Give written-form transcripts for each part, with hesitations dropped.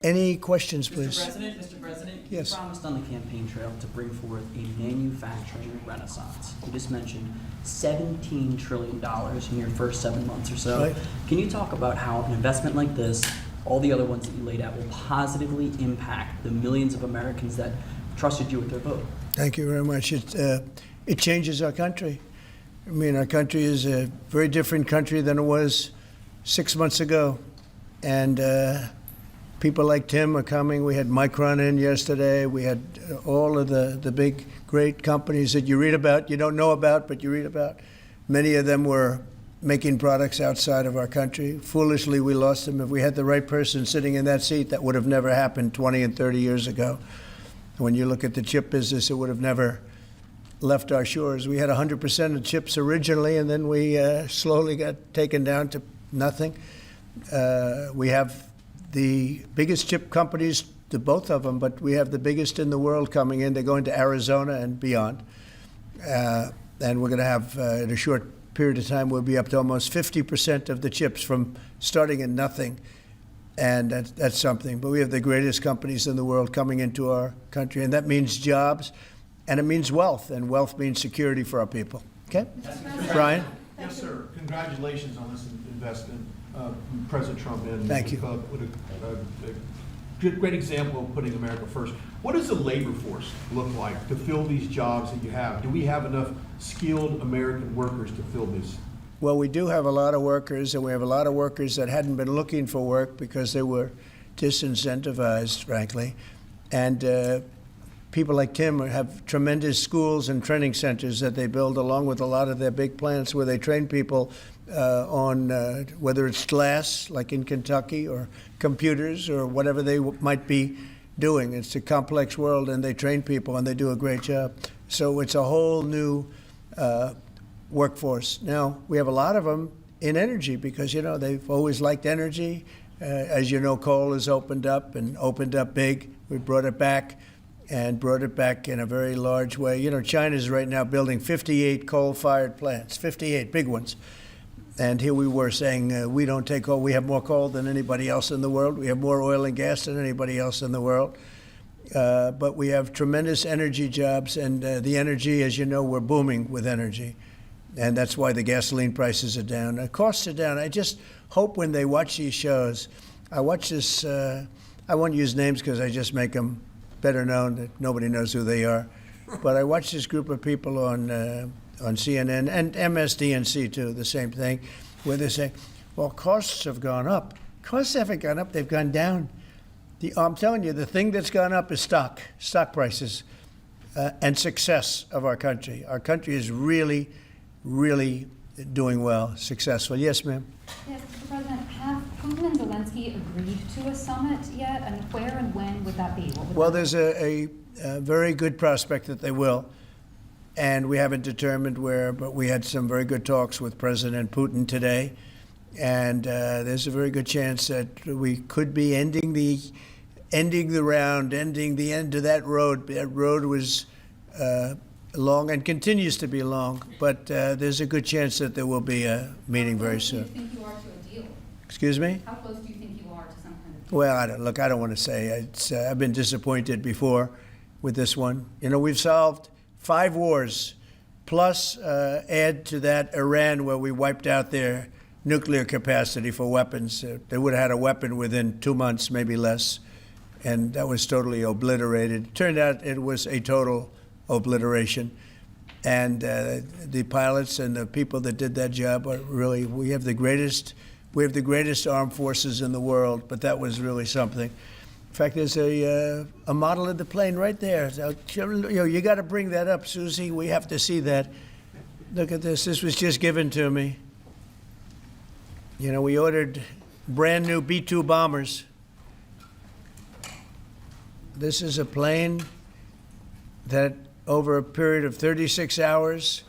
Any questions, please? Mr. President, yes. You promised on the campaign trail to bring forth a manufacturing renaissance. You just mentioned $17 trillion in your first 7 months or so. Right. Can you talk about how an investment like this, all the other ones that you laid out, will positively impact the millions of Americans that trusted you with their vote? Thank you very much. It changes our country. I mean, our country is a very different country than it was 6 months ago. And people like Tim are coming. We had Micron in yesterday. We had all of the big, great companies that you read about, you don't know about, but you read about. Many of them were making products outside of our country. Foolishly, we lost them. If we had the right person sitting in that seat, that would have never happened 20 and 30 years ago. When you look at the chip business, it would have never left our shores. We had 100% of chips originally, and then we slowly got taken down to nothing. We have the biggest chip companies, the both of them, but we have the biggest in the world coming in. They're going to Arizona and beyond. And we're going to have, in a short period of time, we'll be up to almost 50% of the chips from starting in nothing. And that's something. But we have the greatest companies in the world coming into our country. And that means jobs, and it means wealth. And wealth means security for our people. Okay? Brian? Yes, sir. Congratulations on this investment, President Trump. Thank you. What a great example of putting America first. What does the labor force look like to fill these jobs that you have? Do we have enough skilled American workers to fill this? Well, we do have a lot of workers, and we have a lot of workers that hadn't been looking for work because they were disincentivized, frankly. And people like Tim have tremendous schools and training centers that they build along with a lot of their big plants where they train people on whether it's glass, like in Kentucky, or computers, or whatever they might be doing. It's a complex world, and they train people, and they do a great job. So it's a whole new workforce. Now, we have a lot of them in energy because, you know, they've always liked energy. As you know, coal has opened up big. We brought it back in a very large way. You know, China's right now building 58 coal-fired plants, 58 big ones. And here we were saying we don't take coal. We have more coal than anybody else in the world. We have more oil and gas than anybody else in the world. But we have tremendous energy jobs, and the energy, as you know, we're booming with energy. And that's why the gasoline prices are down. The costs are down. I just hope when they watch these shows, I watch this, I won't use names because I just make them better known that nobody knows who they are. But I watch this group of people on CNN and MSDNC too, the same thing, where they say, well, costs have gone up. Costs haven't gone up, they've gone down. I'm telling you, the thing that's gone up is stock prices and success of our country. Our country is really, really doing well, successful. Yes, ma'am? Yes, Mr. President, have Putin and Zelensky agreed to a summit yet? And where and when would that be? Well, there's a very good prospect that they will. And we haven't determined where, but we had some very good talks with President Putin today. And there's a very good chance that we could be ending the end of that road. That road was long and continues to be long, but there's a good chance that there will be a meeting very soon. How close do you think you are to a deal? Excuse me? How close do you think you are to some kind of deal? Well, I don't want to say. I've been disappointed before with this one. You know, we've solved 5 wars, plus add to that Iran, where we wiped out their nuclear capacity for weapons. They would have had a weapon within 2 months, maybe less, and that was totally obliterated. Turned out it was a total obliteration. And the pilots and the people that did that job are really, we have the greatest armed forces in the world, but that was really something. In fact, there's a model of the plane right there. So, you got to bring that up, Susie. We have to see that. Look at this. This was just given to me. You know, we ordered brand new B-2 bombers. This is a plane that over a period of 36 hours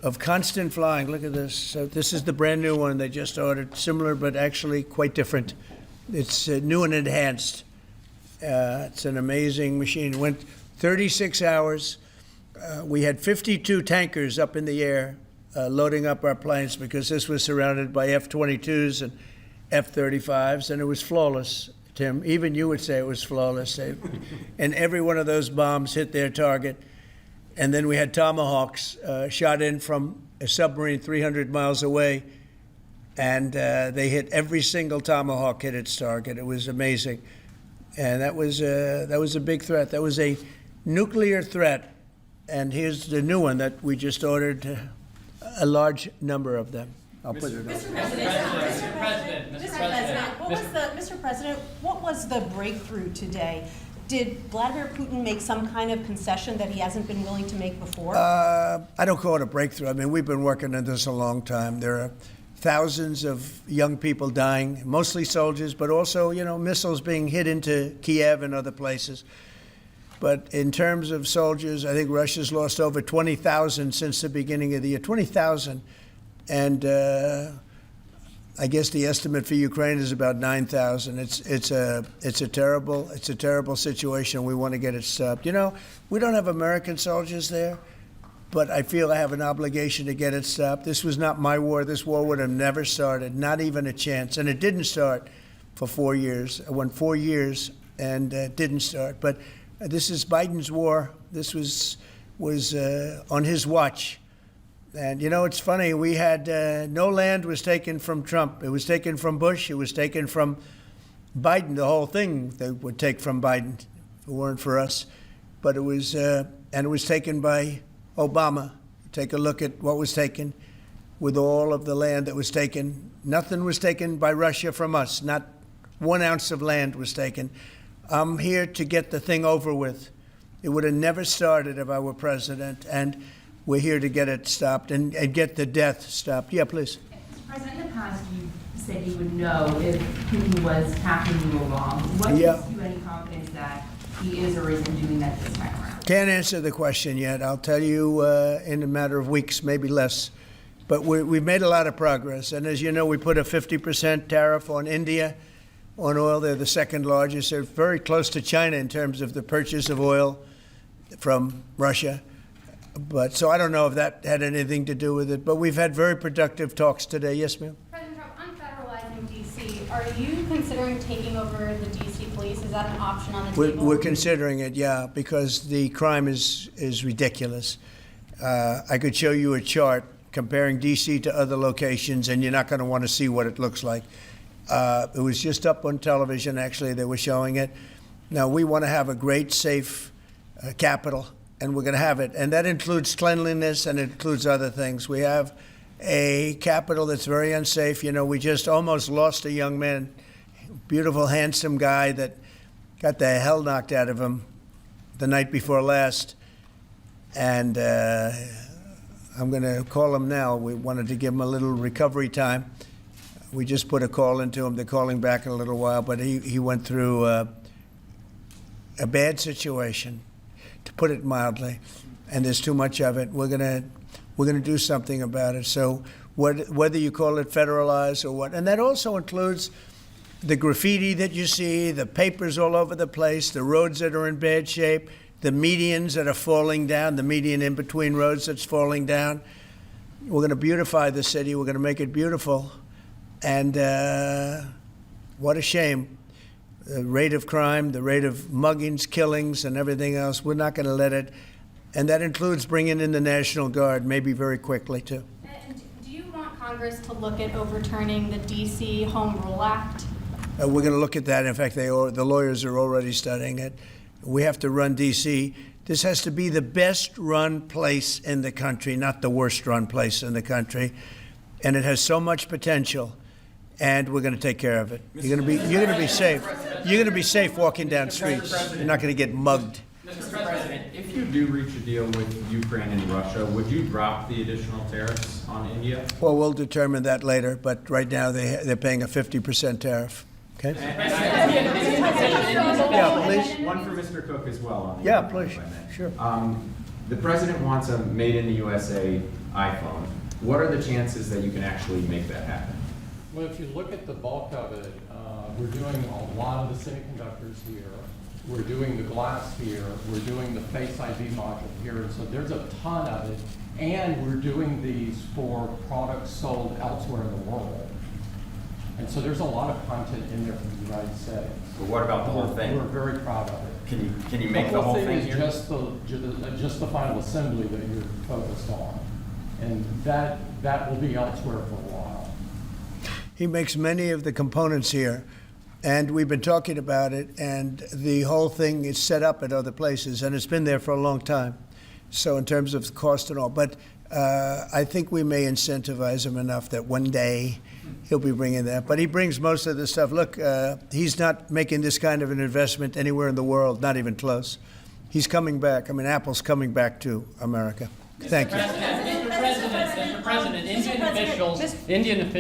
of constant flying. Look at this. So this is the brand new one they just ordered. Similar, but actually quite different. It's new and enhanced. It's an amazing machine. It went 36 hours. We had 52 tankers up in the air loading up our planes because this was surrounded by F-22s and F-35s, and it was flawless. Tim. Even you would say it was flawless. And every one of those bombs hit their target. And then we had Tomahawks shot in from a submarine 300 miles away, and they hit every single Tomahawk hit its target. It was amazing. And that was a big threat. That was a nuclear threat. And here's the new one that we just ordered, a large number of them. I'll put it up. Mr. President, what was the breakthrough today? Did Vladimir Putin make some kind of concession that he hasn't been willing to make before? I don't call it a breakthrough. I mean, we've been working on this a long time. There are thousands of young people dying, mostly soldiers, but also, missiles being hit into Kiev and other places. But in terms of soldiers, I think Russia's lost over 20,000 since the beginning of the year. 20,000. And I guess the estimate for Ukraine is about 9,000. It's a terrible situation. We want to get it stopped. We don't have American soldiers there, but I feel I have an obligation to get it stopped. This was not my war. This war would have never started, not even a chance. And it didn't start for 4 years. It went 4 years and didn't start. But this is Biden's war. This was on his watch. And, it's funny, we had no land was taken from Trump. It was taken from Bush. It was taken from Biden. The whole thing they would take from Biden if it weren't for us. But it was taken by Obama. Take a look at what was taken with all of the land that was taken. Nothing was taken by Russia from us. Not 1 ounce of land was taken. I'm here to get the thing over with. It would have never started if I were president. And we're here to get it stopped and get the death stopped. Yeah, please. Mr. President, in the past, you said you would know if Putin was tackling you wrong. What gives you any confidence that he is or isn't doing that this time around? Can't answer the question yet. I'll tell you in a matter of weeks, maybe less. But we've made a lot of progress. And as you know, we put a 50% tariff on India on oil. They're the second largest. They're very close to China in terms of the purchase of oil from Russia. But so I don't know if that had anything to do with it. But we've had very productive talks today. Yes, ma'am? President Trump, unfederalizing DC, are you considering taking over the DC police? Is that an option on the table? We're considering it, yeah, because the crime is ridiculous. I could show you a chart comparing DC to other locations, and you're not going to want to see what it looks like. It was just up on television, actually. They were showing it. Now, we want to have a great, safe capital. And we're going to have it. And that includes cleanliness and it includes other things. We have a capital that's very unsafe. We just almost lost a young man, beautiful, handsome guy that got the hell knocked out of him the night before last. And I'm going to call him now. We wanted to give him a little recovery time. We just put a call into him. They're calling back in a little while. But he went through a bad situation, to put it mildly, and there's too much of it. We're gonna do something about it. So whether you call it federalized or what, and that also includes the graffiti that you see, the papers all over the place, the roads that are in bad shape, the medians that are falling down, the median in between roads that's falling down. We're gonna beautify the city. We're gonna make it beautiful. And what a shame. The rate of crime, the rate of muggings, killings, and everything else, we're not going to let it. And that includes bringing in the National Guard, maybe very quickly, too. And do you want Congress to look at overturning the DC Home Rule Act? We're going to look at that. In fact, the lawyers are already studying it. We have to run D.C. This has to be the best-run place in the country, not the worst-run place in the country. And it has so much potential. And we're going to take care of it. You're going to be safe. You're going to be safe walking down streets. You're not going to get mugged. Mr. President, if you do reach a deal with Ukraine and Russia, would you drop the additional tariffs on India? Well, we'll determine that later. But right now they're paying a 50% tariff. Okay. Yeah, please. One for Mr. Cook as well. On the Yeah, please. Sure. The president wants a made in the USA iPhone. What are the chances that you can actually make that happen? Well, if you look at the bulk of it, we're doing a lot of the semiconductors here. We're doing the glass here. We're doing the Face ID module here. So there's a ton of it. And we're doing these for products sold elsewhere in the world. And so there's a lot of content in there from the United States. But what about the whole We're thing? very proud of it. Can you make the whole thing is here? just the final assembly that you're focused on. And that will be elsewhere for a while. He makes many of the components here, and we've been talking about it, and the whole thing is set up at other places, and it's been there for a long time. So in terms of the cost and all, but I think we may incentivize him enough that one day he'll be bringing that. But he brings most of the stuff. Look, he's not making this kind of an investment anywhere in the world, not even close. He's coming back. I mean, Apple's coming back to America. Thank you. Mr. President, Indian officials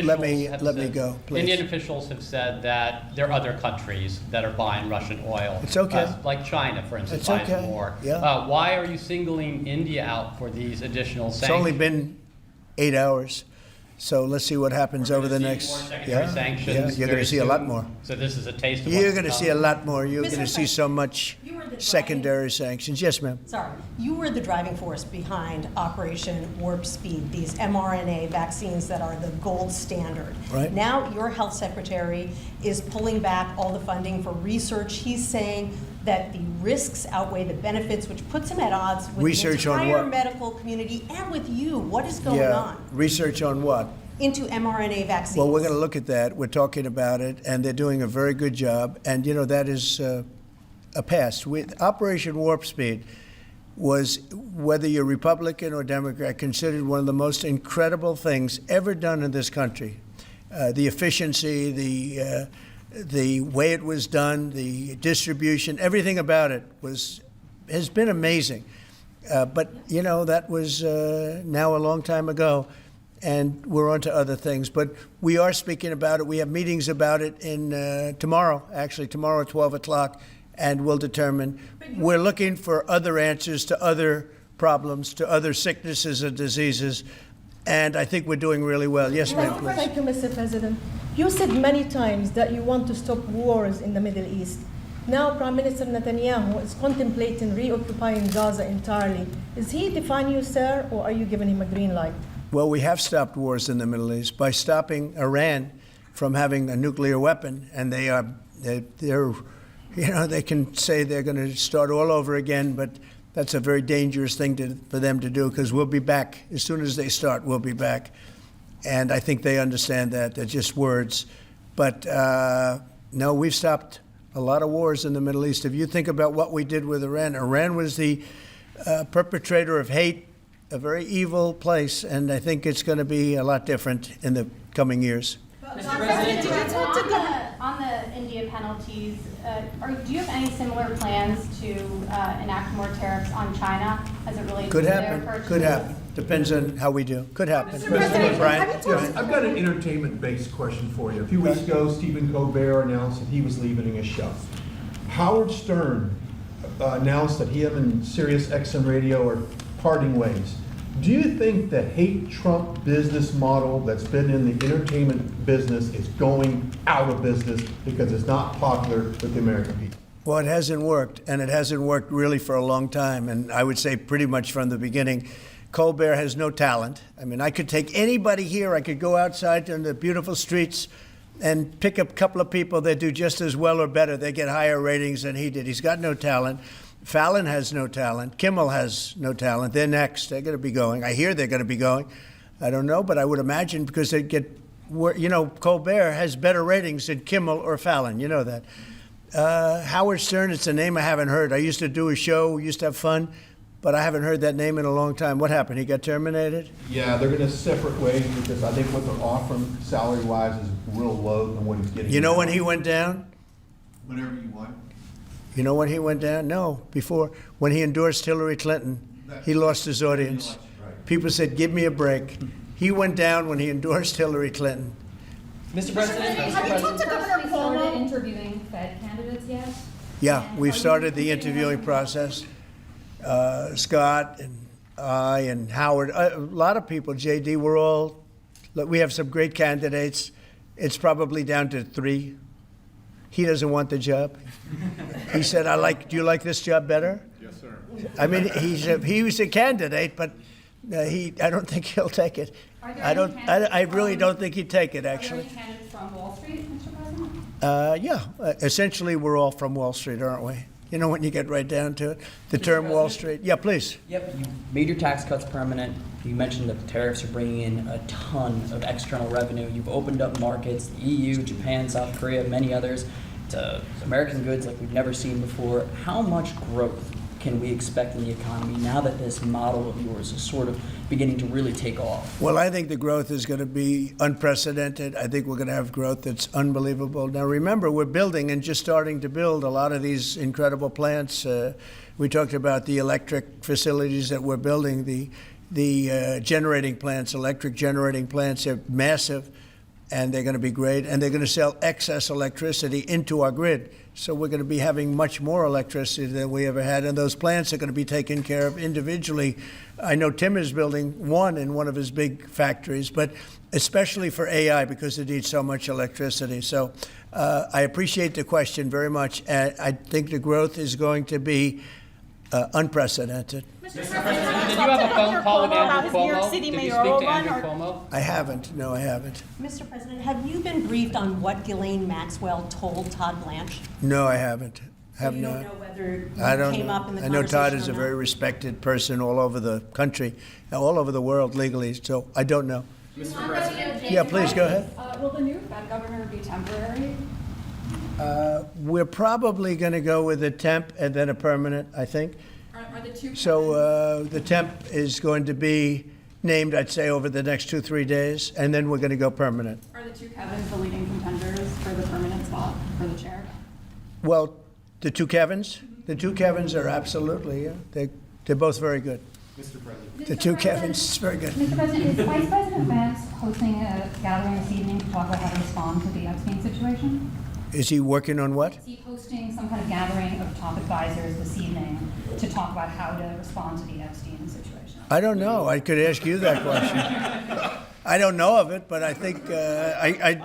Let me said- go, please. Indian officials have said that there are other countries that are buying Russian oil. It's okay. Like China, for instance, It's buys okay. more. Yeah. Why are you singling India out for these additional It's sanctions? only been 8 hours, so let's see what happens over the next. More secondary sanctions you're going very to see a lot soon. more. So this is a taste of You're what's going to to see a come. lot more. You're Mr. going to see so much You were the driving- secondary sanctions. Yes, ma'am. Sorry, you were the driving force behind Operation Warp Speed, these mRNA vaccines that are the gold standard. Right. Now your health secretary is pulling back all the funding for research. He's saying that the risks outweigh the benefits, which puts him at odds with Research the on entire what? medical community and with you. What is going on Research on what? into mRNA vaccines? Well, we're going to look at that. We're talking about it, and they're doing a very good job. And, you know, that is a past. Operation Warp Speed was, whether you're Republican or Democrat, considered one of the most incredible things ever done in this country. The efficiency, the way it was done, the distribution, everything about it has been amazing. But, you know, that was now a long time ago, and we're on to other things. But we are speaking about it. We have meetings about it tomorrow at 12 o'clock, and we'll determine. We're looking for other answers to other problems, to other sicknesses and diseases, and I think we're doing really well. Yes, ma'am, please. Thank you, Mr. President. You said many times that you want to stop wars in the Middle East. Now, Prime Minister Netanyahu is contemplating reoccupying Gaza entirely. Is he defying you, sir, or are you giving him a green light? Well, we have stopped wars in the Middle East by stopping Iran from having a nuclear weapon, and they're you know, they can say they're going to start all over again, but that's a very dangerous thing for them to do, because we'll be back. As soon as they start, we'll be back. And I think they understand that. They're just words. But no, we've stopped a lot of wars in the Middle East. If you think about what we did with Iran, Iran was the perpetrator of hate, a very evil place, and I think it's going to be a lot different in the coming years. Mr. President, did you talk to on the India penalties, do you have any similar plans to enact more tariffs on China as it relates Could to their happen. purchases? Could happen. Depends on how we do. Could happen. Brian? Yes, I've got an entertainment-based question for you. A few weeks ago, Stephen Colbert announced that he was leaving his show. Howard Stern announced that he and Sirius XM Radio are parting ways. Do you think the hate Trump business model that's been in the entertainment business is going out of business because it's not popular with the American people? Well, it hasn't worked, and it hasn't worked really for a long time, and I would say pretty much from the beginning. Colbert has no talent. I mean, I could take anybody here, I could go outside on the beautiful streets and pick up a couple of people that do just as well or better. They get higher ratings than he did. He's got no talent. Fallon has no talent. Kimmel has no talent. They're next. They're going to be going. I hear they're going to be going. I don't know, but I would imagine because they get, you know, Colbert has better ratings than Kimmel or Fallon. You know that. Howard Stern, it's a name I haven't heard. I used to do a show, used to have fun, but I haven't heard that name in a long time. What happened? He got terminated? Yeah, they're going to separate ways because I think what they're offering salary-wise is real low than what he's getting. You know when he went down? Whenever you want. You know when he went down? No, before. When he endorsed Hillary Clinton, he lost his audience. People said, give me a break. He went down when he endorsed Hillary Clinton. Mr. President, Have you talked to Governor Cuomo? Started interviewing Fed candidates yet? Yeah, we've started the interviewing process. Scott and I and Howard, a lot of people, JD, we have some great candidates. It's probably down to 3. He doesn't want the job. He said, do you like this job better? Yes, sir. I mean, he was a candidate, but I don't think he'll take it. Are there I any don't. candidates I really from- don't think he'd take it, Are there actually. any candidates from Wall Street, Mr. President? Yeah. Essentially, we're all from Wall Street, aren't we? You know, when you get right down to it, the term Wall Street. Yeah, please. Yep, you made your tax cuts permanent. You mentioned that the tariffs are bringing in a ton of external revenue. You've opened up markets, the EU, Japan, South Korea, many others, to American goods like we've never seen before. How much growth can we expect in the economy now that this model of yours is sort of beginning to really take off? Well, I think the growth is going to be unprecedented. I think we're going to have growth that's unbelievable. Now, remember, we're building and just starting to build a lot of these incredible plants. We talked about the electric facilities that we're building, the generating plants, electric generating plants. They're massive, and they're going to be great. And they're going to sell excess electricity into our grid. So we're going to be having much more electricity than we ever had. And those plants are going to be taken care of individually. I know Tim is building one in one of his big factories, but especially for AI because it needs so much electricity. So I appreciate the question very much. I think the growth is going to be unprecedented. Did you have a phone call with Andrew Cuomo? Did you speak to Andrew Cuomo? I haven't. No, I haven't. Mr. President, have you been briefed on what Ghislaine Maxwell told Todd Blanch? No, I haven't. Have You not. don't know whether I you don't came know. up in the I know Todd conversation is or a not? very respected person all over the country, all over the world legally, so I don't know. Mr. President. Yeah, please, go ahead. Will the new Fed governor be temporary? We're probably going to go with a temp and then a permanent, I think. Are the two So the temp is going to be named, I'd say, over the next 2-3 days, and then we're going to go permanent. Are the two Kevins the leading contenders for the permanent spot for the chair? Well, the two Kevins? The two Kevins are absolutely, yeah. They're both very good. Mr. President. The two Kevins, is very good. Mr. President, is Vice President Vance hosting a gathering this evening to talk about how to respond to the Epstein situation? Is he working on what? Is he hosting some kind of gathering of top advisors this evening to talk about how to respond to the Epstein situation? I don't know. I could ask you that question. I don't know of it, but I think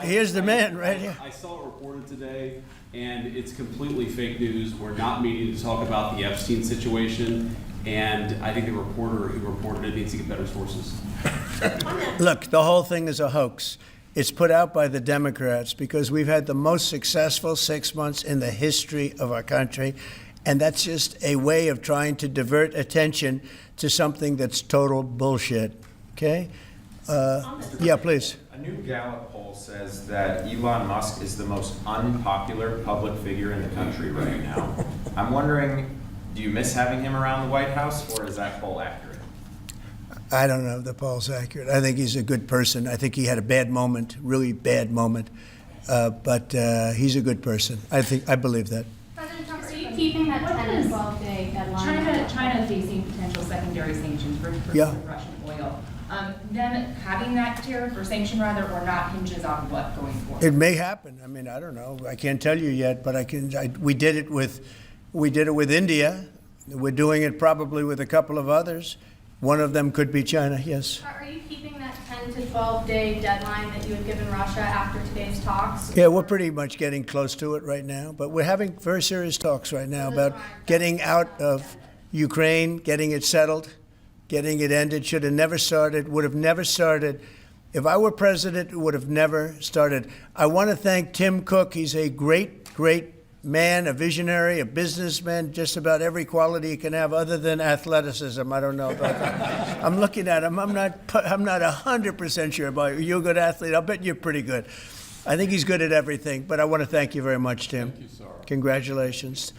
here's the man right here. I saw it reported today, and it's completely fake news. We're not meeting to talk about the Epstein situation, and I think the reporter who reported it needs to get better sources. Look, the whole thing is a hoax. It's put out by the Democrats because we've had the most successful 6 months in the history of our country, and that's just a way of trying to divert attention to something that's total bullshit. Okay? Yeah, please. A new Gallup poll says that Elon Musk is the most unpopular public figure in the country right now. I'm wondering, do you miss having him around the White House, or is that poll accurate? I don't know if the poll's accurate. I think he's a good person. I think he had a bad moment, really bad moment, but he's a good person. I believe that. President Trump, are you keeping that 10 and 12-day deadline? China facing potential secondary sanctions for Yeah. Russian oil. Them having that tariff or sanction rather or not hinges on what going forward? It may happen. I mean, I don't know. I can't tell you yet, but we did it with India. We're doing it probably with a couple of others. One of them could be China. Yes. Are you keeping that 10 to 12-day deadline that you had given Russia after today's talks? Yeah, we're pretty much getting close to it right now, but we're having very serious talks right now about getting out of Ukraine, getting it settled, getting it ended. Should have never started, would have never started. If I were president, it would have never started. I want to thank Tim Cook. He's a great, great man, a visionary, a businessman, just about every quality he can have other than athleticism. I don't know about that. I'm looking at him. I'm not 100% sure about you. You're a good athlete. I'll bet you're pretty good. I think he's good at everything, but I want to thank you very much, Tim. Thank you, sir. Congratulations.